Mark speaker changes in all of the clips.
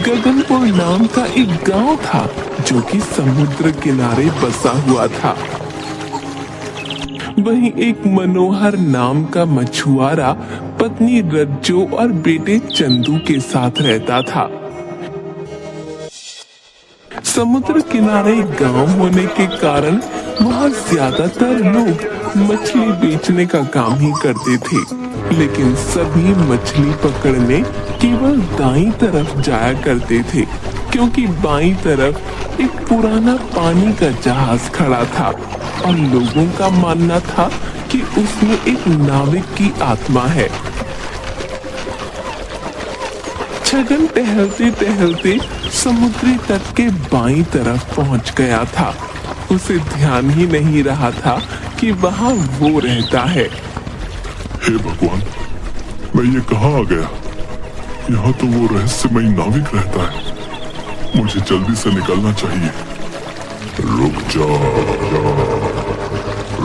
Speaker 1: गगनपुर नाम का एक गांव था जो कि समुद्र किनारे बसा हुआ था। वहीं एक मनोहर नाम का मछुआरा पत्नी रज्जो और बेटे चंदू के साथ रहता था। समुद्र किनारे गांव होने के कारण वहाँ ज्यादातर लोग मछली बेचने का काम ही करते थे, लेकिन सभी मछली पकड़ने केवल दाईं तरफ जाया करते थे, क्योंकि बाईं तरफ एक पुराना पानी का जहाज खड़ा था और लोगों का मानना था कि उसमें एक नाविक की आत्मा है। छगन टहलते टहलते समुद्री तट के बाईं तरफ पहुंच गया था। उसे ध्यान ही नहीं रहा था कि वहां वो रहता है।
Speaker 2: हे भगवान, मैं ये कहाँ आ गया? यहाँ तो वो रहस्यमयी नाविक रहता है। मुझे जल्दी से निकलना चाहिए। रुक जा,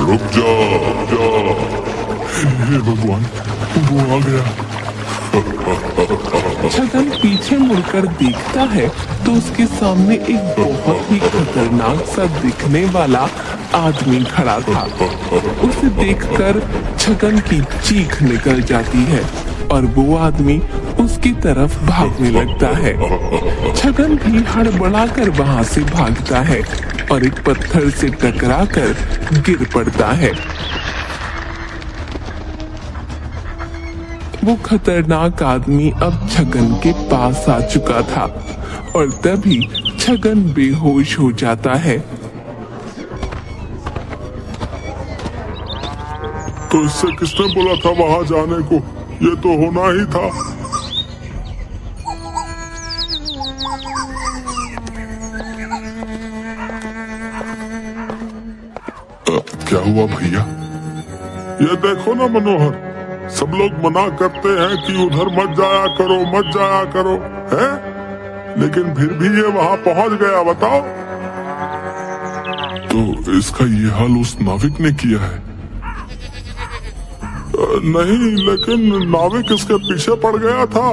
Speaker 2: रुक जा, हे भगवान, वो आ गया।
Speaker 1: छगन पीछे मुड़कर देखता है तो उसके सामने एक बहुत ही खतरनाक सा दिखने वाला आदमी खड़ा था। उसे देखकर छगन की चीख निकल जाती है और वो आदमी उसकी तरफ भागने लगता है। छगन भी हड़बड़ाकर वहां से भागता है और एक पत्थर से टकराकर गिर पड़ता है। वो खतरनाक आदमी अब छगन के पास आ चुका था और तभी छगन बेहोश हो जाता है।
Speaker 2: तो इससे किसने बोला था वहां जाने को? ये तो होना ही था। क्या हुआ भैया? ये देखो ना मनोहर, सब लोग मना करते हैं कि उधर मत जाया करो, मत जाया करो, है? लेकिन फिर भी ये वहां पहुंच गया, बताओ। तो इसका ये हाल उस नाविक ने किया है? नहीं, लेकिन नाविक इसके पीछे पड़ गया था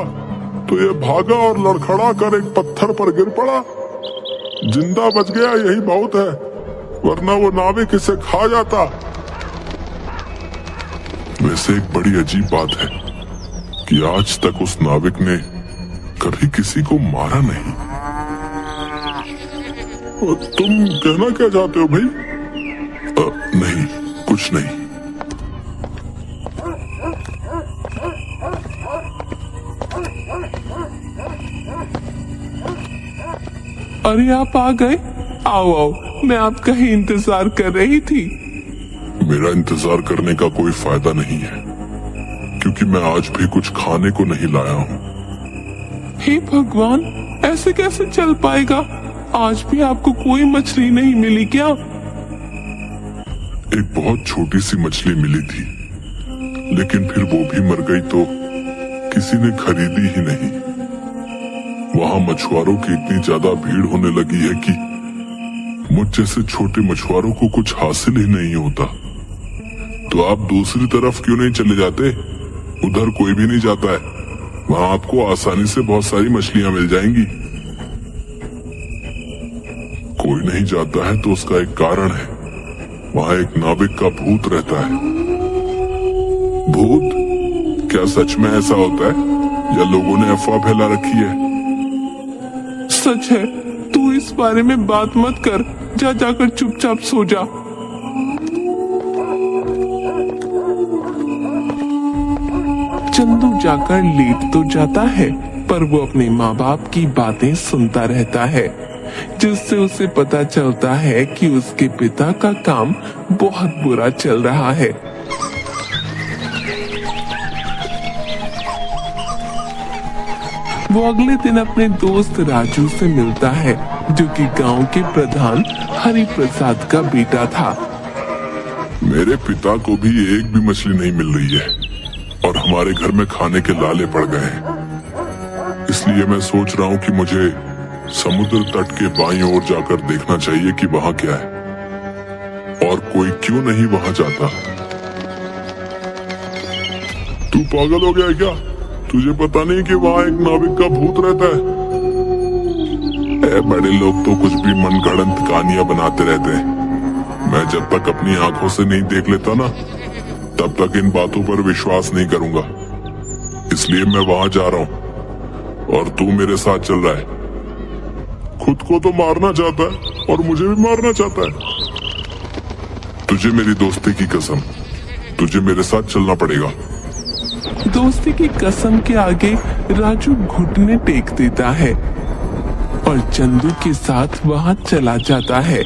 Speaker 2: तो ये भागा और लड़खड़ा कर एक पत्थर पर गिर पड़ा। जिंदा बच गया, यही बहुत है, वरना वो नाविक इसे खा जाता। वैसे एक बड़ी अजीब बात है कि आज तक उस नाविक ने कभी किसी को मारा नहीं। तुम कहना क्या चाहते हो भाई? नहीं, कुछ नहीं।
Speaker 1: अरे आप आ गए? आओ आओ, मैं आपका ही इंतजार कर रही थी।
Speaker 2: मेरा इंतजार करने का कोई फायदा नहीं है, क्योंकि मैं आज भी कुछ खाने को नहीं लाया हूँ।
Speaker 1: हे भगवान, ऐसे कैसे चल पाएगा? आज भी आपको कोई मछली नहीं मिली क्या?
Speaker 2: एक बहुत छोटी सी मछली मिली थी, लेकिन फिर वो भी मर गई तो किसी ने खरीदी ही नहीं। वहां मछुआरों की इतनी ज्यादा भीड़ होने लगी है कि मुझ जैसे छोटे मछुआरों को कुछ हासिल ही नहीं होता। तो आप दूसरी तरफ क्यों नहीं चले जाते? उधर कोई भी नहीं जाता है, वहां आपको आसानी से बहुत सारी मछलियां मिल जाएंगी। कोई नहीं जाता है तो उसका एक कारण है। वहां एक नाविक का भूत रहता है। भूत? क्या सच में ऐसा होता है या लोगों ने अफवाह फैला रखी है?
Speaker 1: सच है, तू इस बारे में बात मत कर, जा जाकर चुपचाप सो जा। चंदू जाकर लेट तो जाता है, पर वो अपने माँ बाप की बातें सुनता रहता है, जिससे उसे पता चलता है कि उसके पिता का काम बहुत बुरा चल रहा है। वो अगले दिन अपने दोस्त राजू से मिलता है, जो कि गांव के प्रधान हरि प्रसाद का बेटा था।
Speaker 2: मेरे पिता को भी एक भी मछली नहीं मिल रही है और हमारे घर में खाने के लाले पड़ गए हैं। इसलिए मैं सोच रहा हूँ कि मुझे समुद्र तट के बाईं ओर जाकर देखना चाहिए कि वहां क्या है और कोई क्यों नहीं वहां जाता। तू पागल हो गया क्या? तुझे पता नहीं कि वहां एक नाविक का भूत रहता है? बड़े लोग तो कुछ भी मनगढ़ंत कहानियां बनाते रहते हैं। मैं जब तक अपनी आंखों से नहीं देख लेता ना, तब तक इन बातों पर विश्वास नहीं करूंगा। इसलिए मैं वहां जा रहा हूं और तू मेरे साथ चल रहा है। खुद को तो मारना चाहता है और मुझे भी मारना चाहता है। तुझे मेरी दोस्ती की कसम, तुझे मेरे साथ चलना पड़ेगा।
Speaker 1: दोस्ती की कसम के आगे राजू घुटने टेक देता है और चंदू के साथ वहां चला जाता है।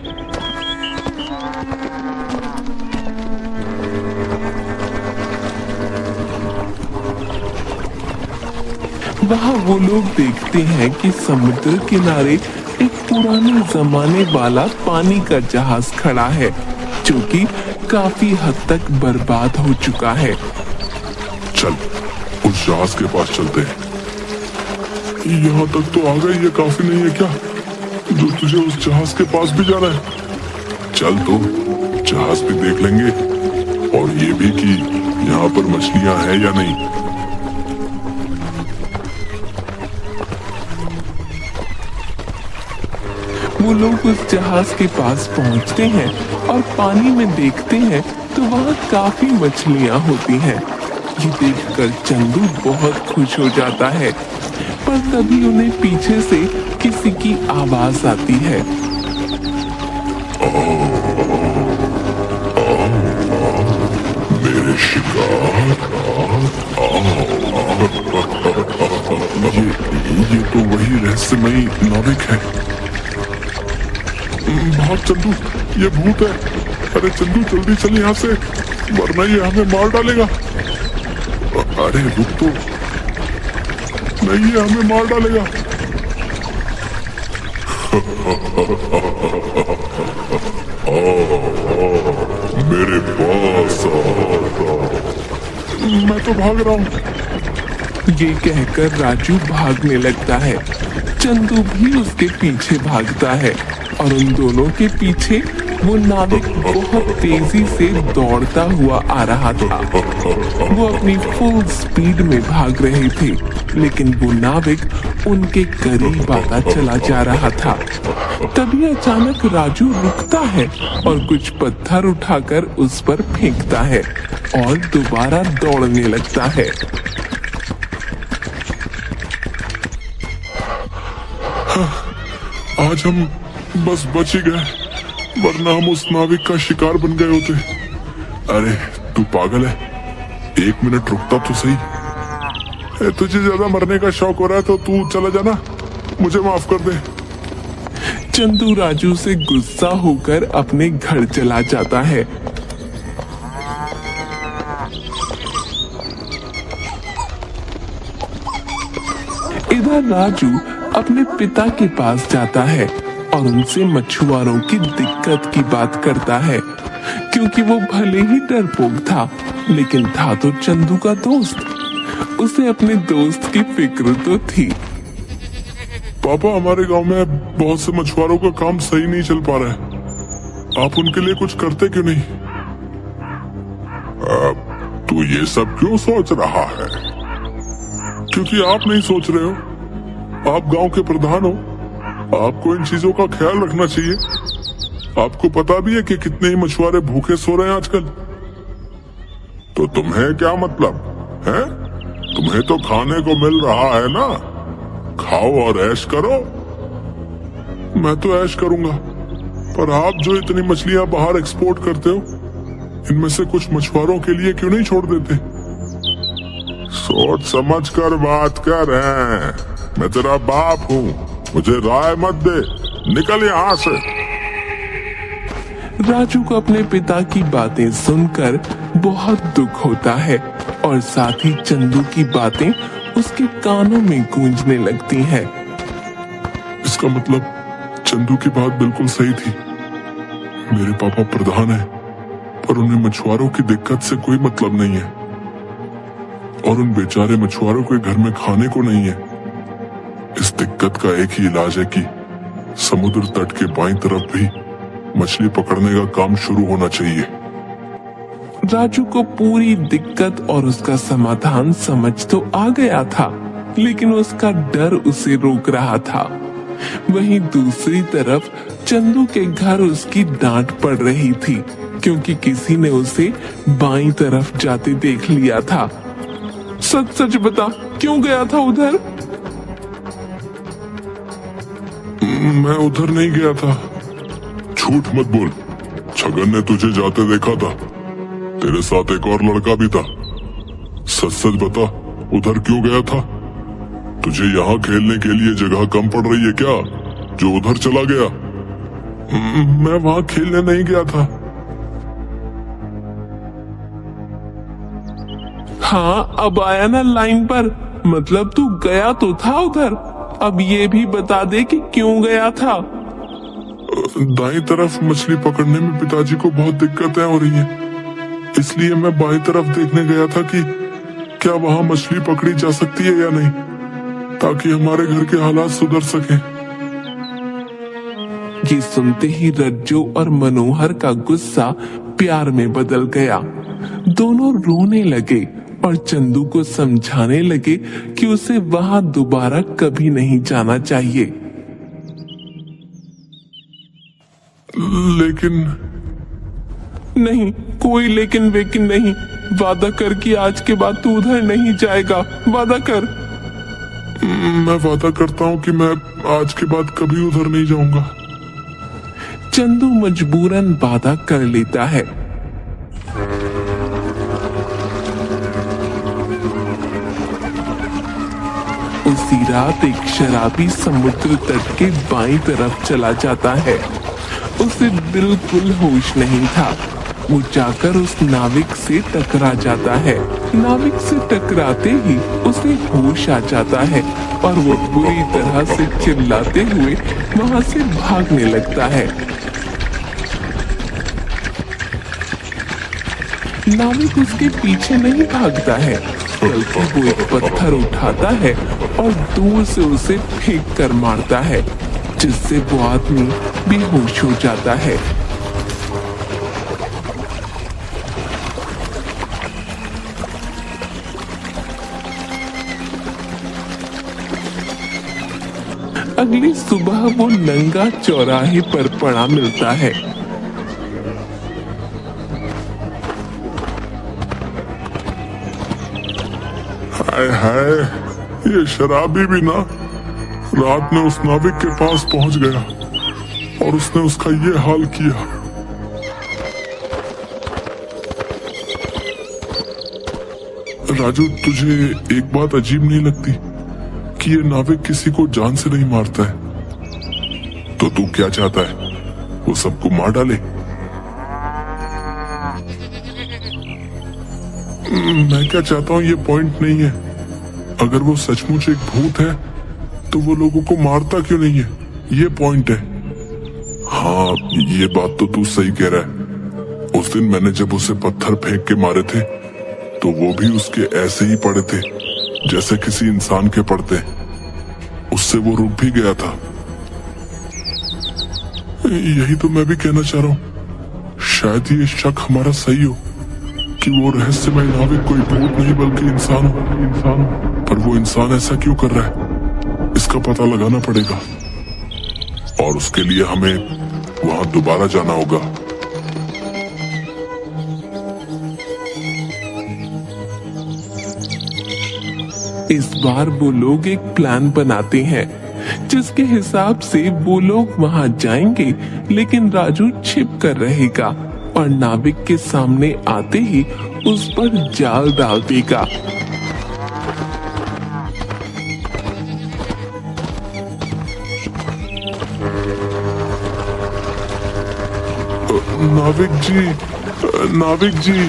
Speaker 1: वहां वो लोग देखते हैं कि समुद्र किनारे एक पुराने जमाने वाला पानी का जहाज खड़ा है, जो कि काफी हद तक बर्बाद हो चुका है।
Speaker 2: चल उस जहाज के पास चलते हैं। यहाँ तक तो आ गई, ये काफी नहीं है क्या जो तुझे उस जहाज के पास भी जाना है? चल तो जहाज भी देख लेंगे और ये भी कि यहाँ पर मछलियां हैं या नहीं।
Speaker 1: वो लोग उस जहाज के पास पहुंचते हैं और पानी में देखते हैं तो वहाँ काफी मछलियां होती हैं। ये देखकर चंदू बहुत खुश हो जाता है, पर तभी उन्हें पीछे से किसी की आवाज आती है।
Speaker 2: मेरे शिकार, ये तो वही रहस्यमयी नाविक है। भाग चंदू, ये भूत है। अरे चंदू जल्दी चल यहाँ से, वरना ये हमें मार डालेगा। अरे रुक तो, नहीं ये हमें मार डालेगा। मेरे पास मैं तो भाग रहा हूँ।
Speaker 1: ये कहकर राजू भागने लगता है। चंदू भी उसके पीछे भागता है और उन दोनों के पीछे वो नाविक बहुत तेजी से दौड़ता हुआ आ रहा था। वो अपनी फुल स्पीड में भाग रहे थे, लेकिन वो नाविक उनके करीब आता चला जा रहा था। तभी अचानक राजू रुकता है और कुछ पत्थर उठाकर उस पर फेंकता है और दोबारा दौड़ने लगता है।
Speaker 2: आज हम बस बच ही गए, वरना हम उस नाविक का शिकार बन गए होते। अरे तू पागल है, 1 मिनट रुकता तो सही। तुझे ज्यादा मरने का शौक हो रहा है तो तू चला जाना, मुझे माफ कर दे।
Speaker 1: चंदू राजू से गुस्सा होकर अपने घर चला जाता है। इधर राजू अपने पिता के पास जाता है और उनसे मछुआरों की दिक्कत की बात करता है, क्योंकि वो भले ही डरपोक था, लेकिन था तो चंदू का दोस्त। उसे अपने दोस्त की फिक्र तो थी।
Speaker 2: पापा, हमारे गांव में बहुत से मछुआरों का काम सही नहीं चल पा रहा है, आप उनके लिए कुछ करते क्यों नहीं? तू ये सब क्यों सोच रहा है? क्योंकि आप नहीं सोच रहे हो, आप गांव के प्रधान हो, आपको इन चीजों का ख्याल रखना चाहिए। आपको पता भी है कि कितने ही मछुआरे भूखे सो रहे हैं आजकल। तो तुम्हें क्या मतलब है? तुम्हें तो खाने को मिल रहा है ना, खाओ और ऐश करो। मैं तो ऐश करूंगा, पर आप जो इतनी मछलियां बाहर एक्सपोर्ट करते हो, इनमें से कुछ मछुआरों के लिए क्यों नहीं छोड़ देते? सोच समझ कर बात कर। मैं तेरा बाप हूँ, मुझे राय मत दे, निकल यहाँ से।
Speaker 1: राजू को अपने पिता की बातें सुनकर बहुत दुख होता है और साथ ही चंदू की बातें उसके कानों में गूंजने लगती हैं।
Speaker 2: इसका मतलब चंदू की बात बिल्कुल सही थी। मेरे पापा प्रधान हैं, पर उन्हें मछुआरों की दिक्कत से कोई मतलब नहीं है, और उन बेचारे मछुआरों के घर में खाने को नहीं है। इस दिक्कत का एक ही इलाज है कि समुद्र तट के बाईं तरफ भी मछली पकड़ने का काम शुरू होना चाहिए।
Speaker 1: राजू को पूरी दिक्कत और उसका समाधान समझ तो आ गया था, लेकिन उसका डर उसे रोक रहा था। वहीं दूसरी तरफ चंदू के घर उसकी डांट पड़ रही थी क्योंकि किसी ने उसे बाईं तरफ जाते देख लिया था। सच सच बता, क्यों गया था उधर?
Speaker 2: मैं उधर नहीं गया था। झूठ मत बोल, छगन ने तुझे जाते देखा था। तेरे साथ एक और लड़का भी था। सच सच बता, उधर क्यों गया था? तुझे यहाँ खेलने के लिए जगह कम पड़ रही है क्या, जो उधर चला गया? मैं वहाँ खेलने नहीं गया था।
Speaker 1: हाँ, अब आया ना लाइन पर। मतलब तू गया तो था उधर, अब ये भी बता दे कि क्यों गया था।
Speaker 2: दाईं तरफ मछली पकड़ने में पिताजी को बहुत दिक्कतें हो रही हैं, इसलिए मैं बाईं तरफ देखने गया था कि क्या वहाँ मछली पकड़ी जा सकती है या नहीं, ताकि हमारे घर के हालात सुधर सके।
Speaker 1: ये सुनते ही रज्जू और मनोहर का गुस्सा प्यार में बदल गया। दोनों रोने लगे और चंदू को समझाने लगे कि उसे वहां दोबारा कभी नहीं जाना चाहिए।
Speaker 2: लेकिन
Speaker 1: नहीं, कोई लेकिन वेकिन नहीं। वादा कर कि आज के बाद तू उधर नहीं जाएगा। वादा कर।
Speaker 2: मैं वादा करता हूँ कि मैं आज के बाद कभी उधर नहीं जाऊंगा।
Speaker 1: चंदू मजबूरन वादा कर लेता है। उसी रात एक शराबी समुद्र तट के बाईं तरफ चला जाता है। उसे बिल्कुल होश नहीं था। वो जाकर उस नाविक से टकरा जाता है। नाविक से टकराते ही उसे होश आ जाता है और वो बुरी तरह से चिल्लाते हुए वहां से भागने लगता है। नाविक उसके पीछे नहीं भागता है, बल्कि वो एक पत्थर उठाता है और दूर से उसे फेंक कर मारता है, जिससे वो आदमी बेहोश हो जाता है। अगली सुबह वो नंगा चौराहे पर पड़ा मिलता है।
Speaker 2: हाय हाय, ये शराबी भी ना रात में उस नाविक के पास पहुंच गया और उसने उसका ये हाल किया। राजू, तुझे एक बात अजीब नहीं लगती कि ये नाविक किसी को जान से नहीं मारता है? तो तू क्या चाहता है, वो सबको मार डाले? मैं क्या चाहता हूँ ये पॉइंट नहीं है। अगर वो सचमुच एक भूत है तो वो लोगों को मारता क्यों नहीं है, ये पॉइंट है। हाँ, ये बात तो तू सही कह रहा है। उस दिन मैंने जब उसे पत्थर फेंक के मारे थे तो वो भी उसके ऐसे ही पड़े थे जैसे किसी इंसान के पड़ते। उससे वो रुक भी गया था। यही तो मैं भी कहना चाह रहा हूँ। शायद ये शक हमारा सही हो कि वो रहस्यमय नाविक कोई भूत नहीं बल्कि इंसान हो। पर वो इंसान ऐसा क्यों कर रहा है, इसका पता लगाना पड़ेगा और उसके लिए हमें वहां दोबारा जाना होगा।
Speaker 1: इस बार वो लोग एक प्लान बनाते हैं जिसके हिसाब से वो लोग वहां जाएंगे, लेकिन राजू छिप कर रहेगा और नाविक के सामने आते ही उस पर जाल डाल देगा।
Speaker 2: नाविक जी, नाविक जी।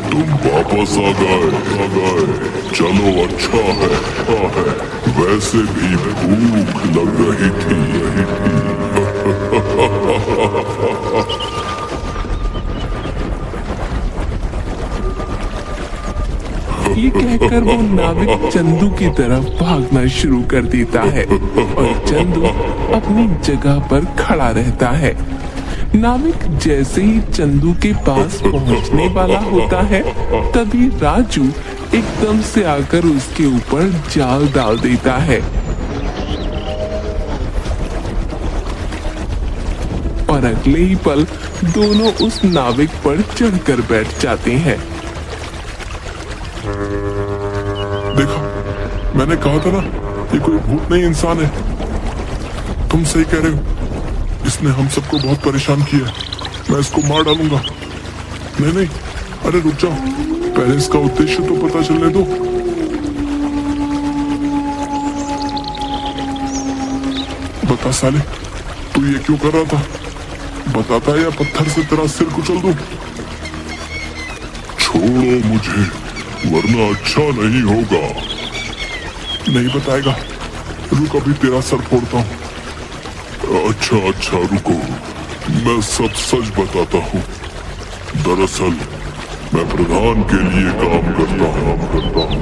Speaker 2: तुम वापस आ गए। चलो, अच्छा है। वैसे भी भूख लग रही थी।
Speaker 1: ये कहकर वो नाविक चंदू की तरफ भागना शुरू कर देता है और चंदू अपनी जगह पर खड़ा रहता है। नाविक जैसे ही चंदू के पास पहुंचने वाला होता है, तभी राजू एकदम से आकर उसके ऊपर जाल डाल देता है और अगले ही पल दोनों उस नाविक पर चढ़कर बैठ जाते हैं।
Speaker 2: देखा, मैंने कहा था ना, ये कोई भूत नहीं इंसान है। तुम सही कह रहे हो, इसने हम सबको बहुत परेशान किया। मैं इसको मार डालूंगा। नहीं नहीं, अरे रुक जाओ, पहले इसका उद्देश्य तो पता चलने दो। बता साले, तू ये क्यों कर रहा था? बताता या पत्थर से तेरा सिर कुचल दूं? छोड़ो मुझे, वरना अच्छा नहीं होगा। नहीं बताएगा, रुक अभी तेरा सर फोड़ता हूँ। अच्छा रुको, मैं सब सच बताता हूँ। दरअसल मैं प्रधान के लिए काम करता हूँ।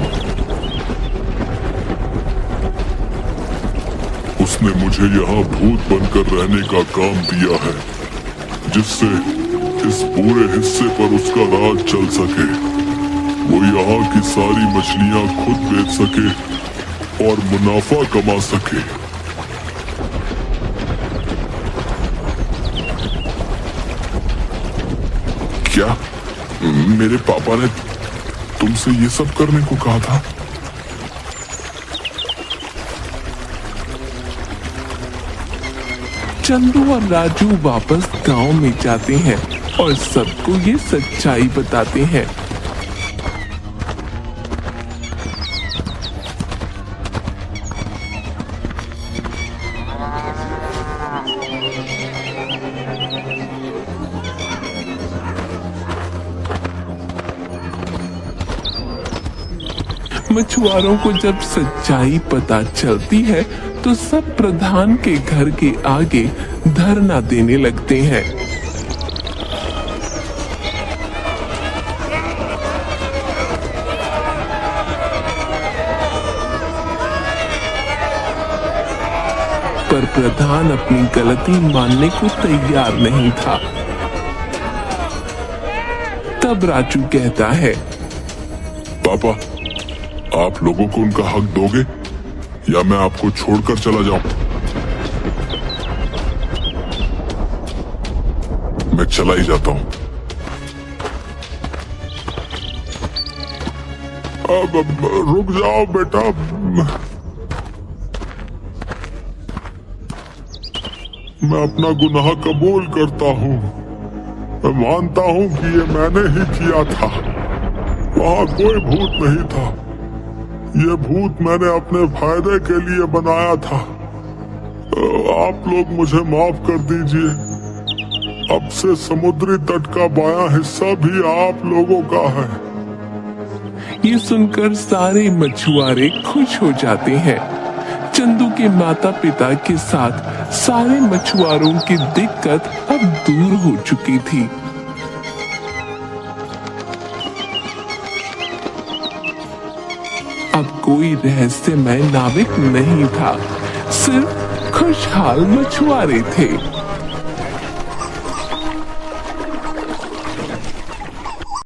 Speaker 2: उसने मुझे यहाँ भूत बनकर रहने का काम दिया है, जिससे इस पूरे हिस्से पर उसका राज चल सके। वो यहाँ की सारी मछलियाँ खुद बेच सके और मुनाफा कमा सके। क्या मेरे पापा ने तुमसे ये सब करने को कहा था?
Speaker 1: चंदू और राजू वापस गांव में जाते हैं और सबको ये सच्चाई बताते हैं। मछुआरों को जब सच्चाई पता चलती है तो सब प्रधान के घर के आगे धरना देने लगते हैं। पर प्रधान अपनी गलती मानने को तैयार नहीं था। तब राजू कहता है,
Speaker 2: पापा, आप लोगों को उनका हक दोगे या मैं आपको छोड़कर चला जाऊं? मैं चला ही जाता हूं। अब रुक जाओ बेटा। मैं अपना गुनाह कबूल करता हूं। मैं मानता हूं कि ये मैंने ही किया था। वहां कोई भूत नहीं था। ये भूत मैंने अपने फायदे के लिए बनाया था। आप लोग मुझे माफ कर दीजिए। अब से समुद्री तट का बायां हिस्सा भी आप लोगों का है।
Speaker 1: ये सुनकर सारे मछुआरे खुश हो जाते हैं। चंदू के माता पिता के साथ सारे मछुआरों की दिक्कत अब दूर हो चुकी थी। अब कोई रहस्यमय नाविक नहीं था, सिर्फ खुशहाल मछुआरे थे।